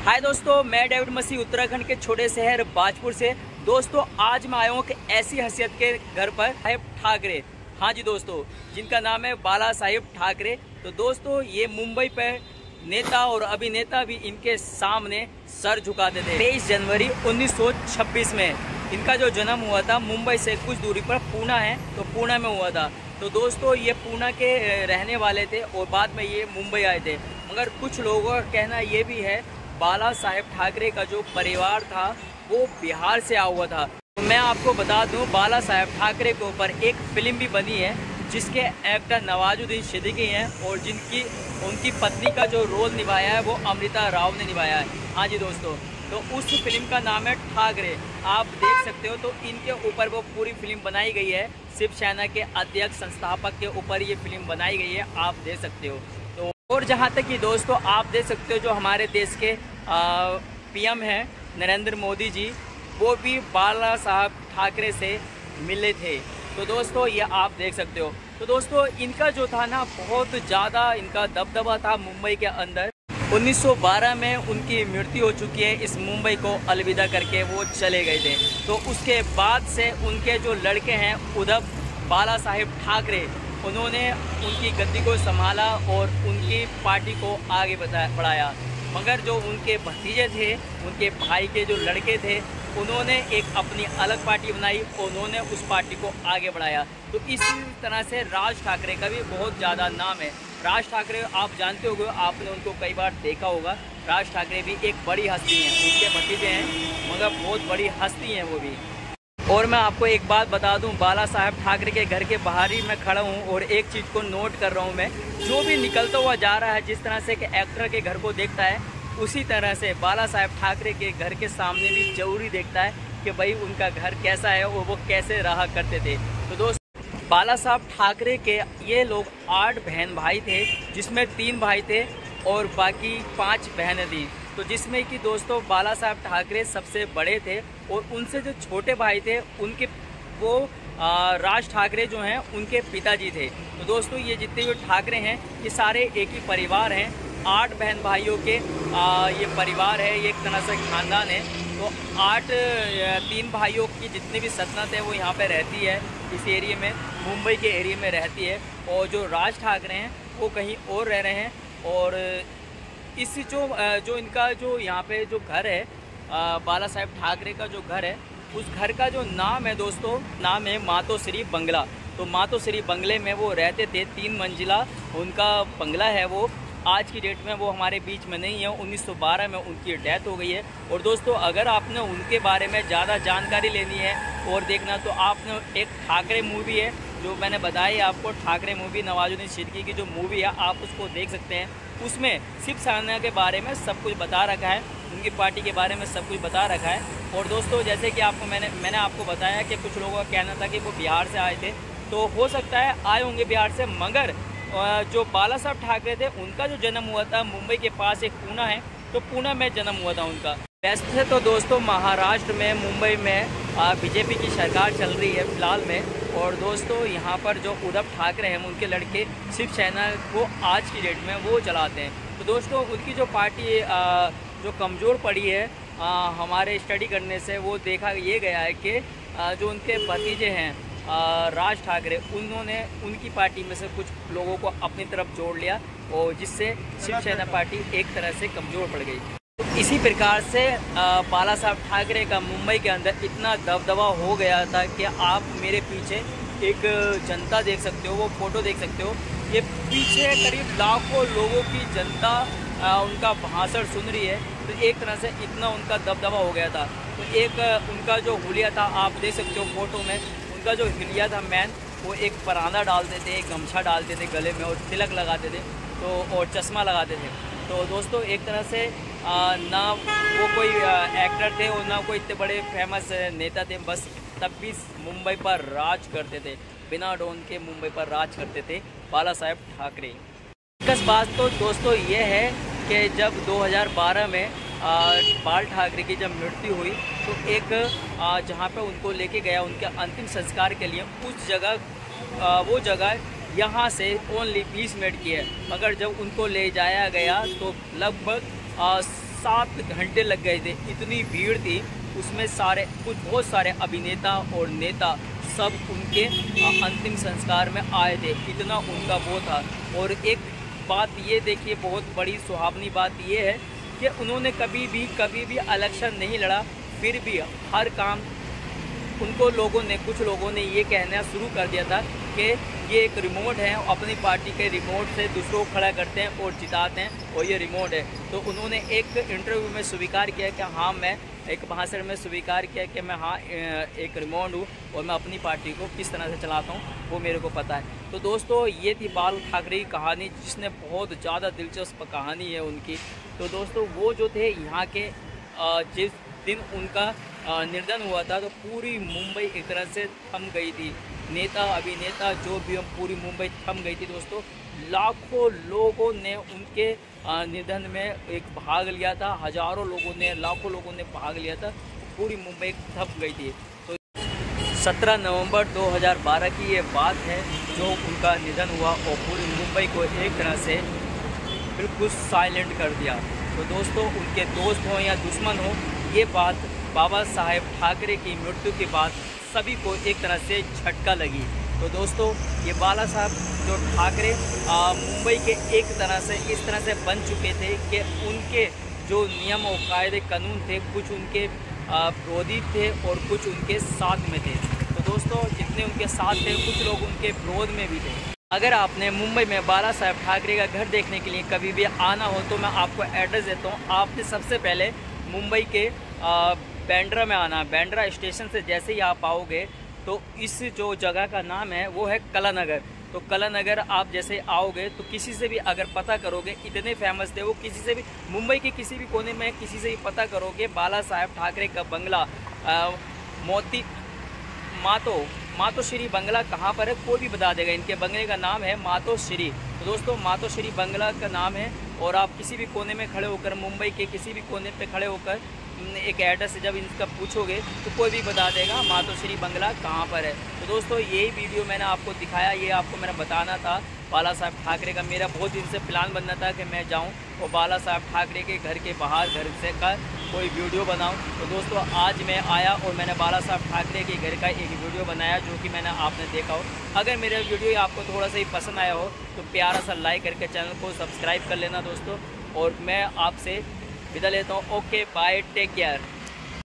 हाय दोस्तों, मैं डेविड मसीह उत्तराखंड के छोटे शहर बाजपुर से। दोस्तों आज मैं आया हूँ कि ऐसी हसीयत के घर पर साहिब ठाकरे। हाँ जी दोस्तों, जिनका नाम है बाला साहिब ठाकरे। तो दोस्तों ये मुंबई पर नेता और अभिनेता भी इनके सामने सर झुकाते थे। 23 जनवरी 1926 में इनका जो जन्म हुआ था मुंबई से कुछ दूरी पर पूना है, तो पूना में हुआ था। तो दोस्तों ये पूना के रहने वाले थे और बाद में ये मुंबई आए थे। मगर कुछ लोगों का कहना ये भी है बाला साहेब ठाकरे का जो परिवार था वो बिहार से आया हुआ था। तो मैं आपको बता दूं, बाला साहेब ठाकरे के ऊपर एक फिल्म भी बनी है जिसके एक्टर नवाजुद्दीन सिद्दीकी हैं और उनकी पत्नी का जो रोल निभाया है वो अमृता राव ने निभाया है। हाँ जी दोस्तों, तो उस फिल्म का नाम है ठाकरे। आप देख सकते हो, तो इनके ऊपर वो पूरी फिल्म बनाई गई है। शिवसेना के अध्यक्ष संस्थापक के ऊपर ये फिल्म बनाई गई है, आप देख सकते हो। तो और जहाँ तक कि दोस्तों आप देख सकते हो, जो हमारे देश के पीएम हैं नरेंद्र मोदी जी, वो भी बाला साहब ठाकरे से मिले थे। तो दोस्तों ये आप देख सकते हो। तो दोस्तों इनका जो था ना, बहुत ज़्यादा इनका दबदबा था मुंबई के अंदर। 1912 में उनकी मृत्यु हो चुकी है। इस मुंबई को अलविदा करके वो चले गए थे। तो उसके बाद से उनके जो लड़के हैं उद्धव बाला साहेब ठाकरे, उन्होंने उनकी गद्दी को संभाला और उनकी पार्टी को आगे बढ़ाया। मगर जो उनके भतीजे थे, उनके भाई के जो लड़के थे, उन्होंने एक अपनी अलग पार्टी बनाई और उन्होंने उस पार्टी को आगे बढ़ाया। तो इसी तरह से राज ठाकरे का भी बहुत ज़्यादा नाम है। राज ठाकरे आप जानते होंगे, आपने उनको कई बार देखा होगा। राज ठाकरे भी एक बड़ी हस्ती हैं, उनके भतीजे हैं मगर बहुत बड़ी हस्ती हैं वो भी। और मैं आपको एक बात बता दूं, बाला साहब ठाकरे के घर के बाहर ही मैं खड़ा हूं और एक चीज़ को नोट कर रहा हूं मैं। जो भी निकलता हुआ जा रहा है, जिस तरह से कि एक्टर के घर को देखता है, उसी तरह से बाला साहब ठाकरे के घर के सामने भी जरूरी देखता है कि भाई उनका घर कैसा है और वो कैसे रहा करते थे। तो दोस्तों बाला साहब ठाकरे के ये लोग 8 बहन भाई थे, जिसमें 3 भाई थे और बाकी 5 बहनें थी। तो जिसमें कि दोस्तों बाला साहब ठाकरे सबसे बड़े थे और उनसे जो छोटे भाई थे उनके वो राज ठाकरे जो हैं उनके पिताजी थे। तो दोस्तों ये जितने भी ठाकरे हैं ये सारे एक ही परिवार हैं। 8 बहन भाइयों के ये परिवार है, ये एक तरह से खानदान है। तो 3 भाइयों की जितने भी सल्तनत है वो यहाँ पे रहती है, इस एरिया में, मुंबई के एरिया में रहती है। और जो राज ठाकरे हैं वो कहीं और रह रहे हैं। और इस जो इनका जो यहाँ पे जो घर है, बाला साहेब ठाकरे का जो घर है, उस घर का जो नाम है दोस्तों, नाम है मातोश्री बंगला। तो मातोश्री बंगले में वो रहते थे। 3 मंजिला उनका बंगला है। वो आज की डेट में वो हमारे बीच में नहीं है। 1912 में उनकी डेथ हो गई है। और दोस्तों अगर आपने उनके बारे में ज़्यादा जानकारी लेनी है और देखना, तो आपने एक ठाकरे मूवी है जो मैंने बताया आपको, ठाकरे मूवी, नवाजुद्दीन सिद्दीकी की जो मूवी है, आप उसको देख सकते हैं। उसमें शिवसेना के बारे में सब कुछ बता रखा है, उनकी पार्टी के बारे में सब कुछ बता रखा है। और दोस्तों जैसे कि आपको मैंने आपको बताया कि कुछ लोगों का कहना था कि वो बिहार से आए थे, तो हो सकता है आए होंगे बिहार से। मगर जो बाला साहब ठाकरे थे उनका जो जन्म हुआ था मुंबई के पास एक पूना है, तो पूना में जन्म हुआ था उनका। वैसे तो दोस्तों महाराष्ट्र में, मुंबई में बीजेपी की सरकार चल रही है फ़िलहाल में। और दोस्तों यहाँ पर जो उद्धव ठाकरे हैं उनके लड़के शिवसेना को आज की डेट में वो चलाते हैं। तो दोस्तों उनकी जो पार्टी जो कमज़ोर पड़ी है हमारे स्टडी करने से, वो देखा ये गया है कि जो उनके भतीजे हैं राज ठाकरे, उन्होंने उनकी पार्टी में से कुछ लोगों को अपनी तरफ जोड़ लिया और जिससे शिवसेना पार्टी एक तरह से कमज़ोर पड़ गई। इसी प्रकार से बाला साहब ठाकरे का मुंबई के अंदर इतना दबदबा हो गया था कि आप मेरे पीछे एक जनता देख सकते हो, वो फ़ोटो देख सकते हो। ये पीछे करीब लाखों लोगों की जनता उनका भाषण सुन रही है। तो एक तरह से इतना उनका दबदबा हो गया था। तो एक उनका जो हुलिया था आप देख सकते हो फ़ोटो में, उनका जो हिलिया था मैन, वो एक परांदा डालते थे, एक गमछा डालते थे गले में और तिलक लगाते थे, तो और चश्मा लगाते थे। तो दोस्तों एक तरह से ना वो कोई एक्टर थे और ना कोई इतने बड़े फेमस नेता थे, बस तब भी मुंबई पर राज करते थे, बिना डोन के मुंबई पर राज करते थे बाला साहेब ठाकरे। दिलचस्प बात तो दोस्तों ये है कि जब 2012 में बाल ठाकरे की जब मृत्यु हुई, तो एक जहाँ पे उनको लेके गया उनके अंतिम संस्कार के लिए, उस जगह वो जगह यहाँ से ओनली 20 मिनट की है। मगर जब उनको ले जाया गया तो लगभग 7 घंटे लग गए थे, इतनी भीड़ थी उसमें। बहुत सारे अभिनेता और नेता सब उनके अंतिम संस्कार में आए थे, इतना उनका वो था। और एक बात ये देखिए, बहुत बड़ी सुहावनी बात ये है कि उन्होंने कभी भी इलेक्शन नहीं लड़ा, फिर भी हर काम उनको कुछ लोगों ने ये कहना शुरू कर दिया था कि ये एक रिमोट है, अपनी पार्टी के रिमोट से दूसरों को खड़ा करते हैं और जिताते हैं और ये रिमोट है। तो उन्होंने एक इंटरव्यू में स्वीकार किया कि हाँ, मैं एक भाषण में स्वीकार किया कि मैं हाँ एक रिमोट हूँ और मैं अपनी पार्टी को किस तरह से चलाता हूँ वो मेरे को पता है। तो दोस्तों, ये थी बाल ठाकरे की कहानी, जिसने बहुत ज़्यादा दिलचस्प कहानी है उनकी। तो दोस्तों, वो जो थे यहाँ के जिस दिन उनका निर्धन हुआ था तो पूरी मुंबई एक तरह से थम गई थी। नेता अभिनेता जो भी हम, पूरी मुंबई थम गई थी दोस्तों। लाखों लोगों ने उनके निधन में एक भाग लिया था, हजारों लोगों ने, लाखों लोगों ने भाग लिया था, पूरी मुंबई थम गई थी। तो 17 नवंबर 2012 की ये बात है जो उनका निधन हुआ और पूरी मुंबई को एक तरह से बिल्कुल साइलेंट कर दिया। तो दोस्तों, उनके दोस्त हों या दुश्मन हो, ये बात बाबा साहेब ठाकरे की मृत्यु के बाद सभी को एक तरह से झटका लगी। तो दोस्तों, ये बाला साहब जो ठाकरे मुंबई के एक तरह से इस तरह से बन चुके थे कि उनके जो नियम और कायदे कानून थे, कुछ उनके विरोधी थे और कुछ उनके साथ में थे। तो दोस्तों, जितने उनके साथ थे, कुछ लोग उनके विरोध में भी थे। अगर आपने मुंबई में बाला साहेब ठाकरे का घर देखने के लिए कभी भी आना हो तो मैं आपको एड्रेस देता हूँ। आपने सबसे पहले मुंबई के बांद्रा में आना। बांद्रा स्टेशन से जैसे ही आप आओगे तो इस जो जगह का नाम है वो है कला नगर। तो कला नगर आप जैसे आओगे तो किसी से भी अगर पता करोगे, इतने फेमस थे वो, किसी से भी मुंबई के किसी भी कोने में किसी से भी पता करोगे बाला साहेब ठाकरे का बंगला मातोश्री बंगला कहाँ पर है, कोई भी बता देगा। इनके बंगले का नाम है मातोश्री। तो दोस्तों, मातोश्री बंगला का नाम है और आप किसी भी कोने में खड़े होकर, मुंबई के किसी भी कोने पे खड़े होकर एक एड्रेस जब इनका पूछोगे तो कोई भी बता देगा मातोश्री बंगला कहाँ पर है। तो दोस्तों, यही वीडियो मैंने आपको दिखाया, ये आपको मैंने बताना था बाला साहब ठाकरे का। मेरा बहुत दिन से प्लान बनना था कि मैं जाऊं और बाला साहब ठाकरे के घर के बाहर, घर से का कोई वीडियो बनाऊं। तो दोस्तों, आज मैं आया और मैंने बाला साहब ठाकरे के घर का एक वीडियो बनाया जो कि मैंने आपने देखा हो। अगर मेरा वीडियो आपको थोड़ा सा ही पसंद आया हो तो प्यारा सा लाइक करके चैनल को सब्सक्राइब कर लेना दोस्तों। और मैं आपसे विदा लेता हूँ। Okay, bye, take care.